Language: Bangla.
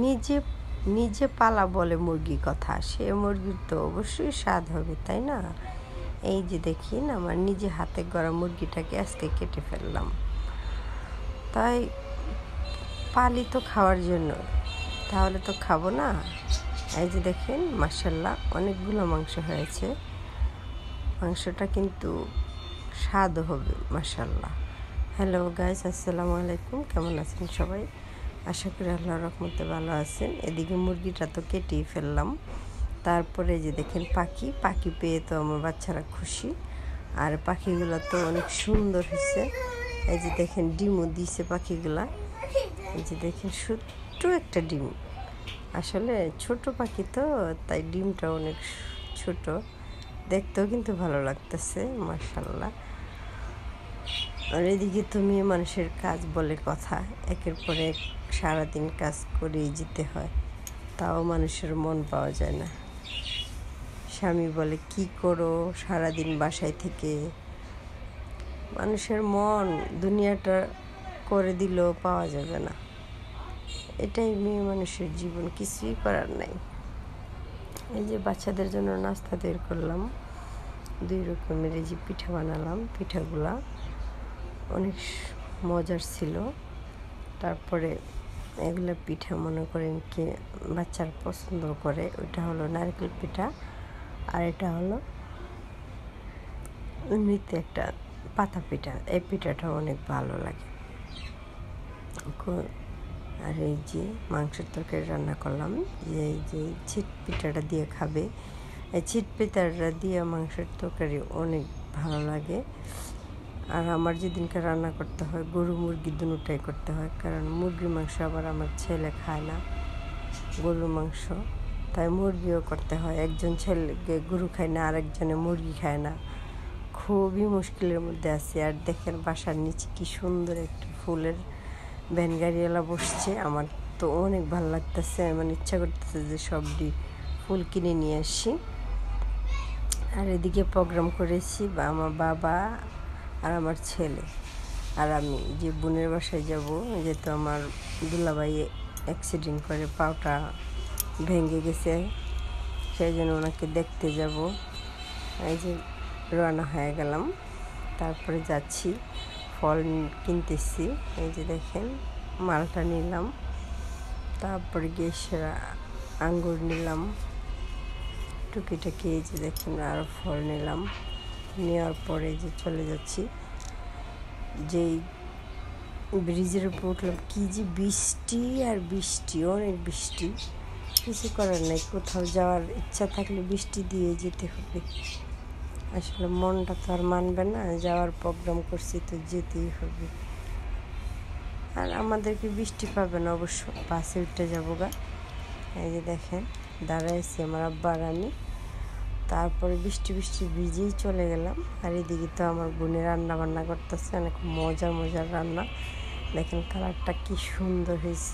নিজে নিজে পালা বলে মুরগি কথা, সে মুরগির তো অবশ্যই স্বাদ হবে, তাই না? এই যে দেখেন আমার নিজে হাতে গড়া মুরগিটাকে আজকে কেটে ফেললাম। তাই পালি তো খাওয়ার জন্য, তাহলে তো খাবো না? এই যে দেখেন মাশাআল্লাহ অনেকগুলো মাংস হয়েছে, মাংসটা কিন্তু স্বাদও হবে মাশাআল্লাহ। হ্যালো গাইস, আসসালামু আলাইকুম। কেমন আছেন সবাই? আশা করি আল্লাহর রহমতে ভালো আছেন। এদিকে মুরগিটা তো কেটেই ফেললাম। তারপরে যে দেখেন পাখি পেয়ে তো আমার বাচ্চারা খুশি, আর পাখিগুলো তো অনেক সুন্দর হয়েছে। এই যে দেখেন ডিমও দিয়েছে পাখিগুলা। এই যে দেখেন ছোট্ট একটা ডিম, আসলে ছোট পাখি তো তাই ডিমটা অনেক ছোট, দেখতেও কিন্তু ভালো লাগতেছে মাশাআল্লাহ। আর এদিকে তো মেয়ে মানুষের কাজ বলে কথা, একের পর এক সারাদিন কাজ করেই যেতে হয়, তাও মানুষের মন পাওয়া যায় না। স্বামী বলে কি করো সারাদিন বাসায় থেকে, মানুষের মন দুনিয়াটা করে দিলেও পাওয়া যাবে না। এটাই মেয়ে মানুষের জীবন, কিছুই করার নাই। এই যে বাচ্চাদের জন্য নাস্তা তৈরি করলাম, 2 রকমের এই যে পিঠা বানালাম, পিঠাগুলা অনেক মজার ছিল। তারপরে এগুলো পিঠা মনে করেন কি বাচ্চারা পছন্দ করে, ওইটা হলো নারকেল পিঠা, আর এটা হলো এমনিতে একটা পাতা পিঠা। এই পিঠাটা অনেক ভালো লাগে। আর এই যে মাংসের তরকারি রান্না করলাম, এই যে ছিট পিঠাটা দিয়ে খাবে, এই ছিট পিঠাটা দিয়ে মাংসের তরকারি অনেক ভালো লাগে। আর আমার যেদিনকে রান্না করতে হয় গরু মুরগি দুটোটাই করতে হয়, কারণ মুরগির মাংস আবার আমার ছেলে খায় না, গরুর মাংস, তাই মুরগিও করতে হয়। একজন ছেলেকে গরু খায় না, আরেকজনে মুরগি খায় না, খুবই মুশকিলের মধ্যে আছি। আর দেখেন বাসার নিচে কি সুন্দর একটা ফুলের ভ্যান গাড়িওয়ালা বসছে, আমার তো অনেক ভালো লাগতেছে। আমার ইচ্ছা করতেছে যে সবটি ফুল কিনে নিয়ে আসি। আর এদিকে প্রোগ্রাম করেছি বা আমার বাবা আর আমার ছেলে আর আমি যে বোনের বাসায় যাব, যেহেতু আমার দুলাভাই অ্যাক্সিডেন্ট করে পাটা ভেঙে গেছে, সেই জন্য ওনাকে দেখতে যাব। এই যে রওনা হয়ে গেলাম, তারপরে যাচ্ছি, ফল কিনতেছি। এই যে দেখেন মালটা নিলাম, তারপরে গিয়ে সেরা আঙ্গুর নিলাম, টুকিটাকি। এই যে দেখেন আরও ফল নিলাম, নেওয়ার পরে যে চলে যাচ্ছি। যেই ব্রিজের উপর উঠলাম, কী যে বৃষ্টি আর বৃষ্টি, অনেক বৃষ্টি, কিছু করার নেই। কোথাও যাওয়ার ইচ্ছা থাকলে বৃষ্টি দিয়ে যেতে হবে, আসলে মনটা তো আর মানবে না, যাওয়ার প্রোগ্রাম করছি তো যেতেই হবে। আর আমাদেরকে বৃষ্টি পাবে না অবশ্য, বাসে উঠে যাবো গা। এই যে দেখেন দাঁড়াইছি আমার আব্বা আর আমি, তারপরে বৃষ্টি ভিজেই চলে গেলাম। আর এদিকে তো আমার বোনে রান্না বান্না করতেছে, অনেক মজার রান্না। দেখেন কালারটা কি সুন্দর হয়েছে।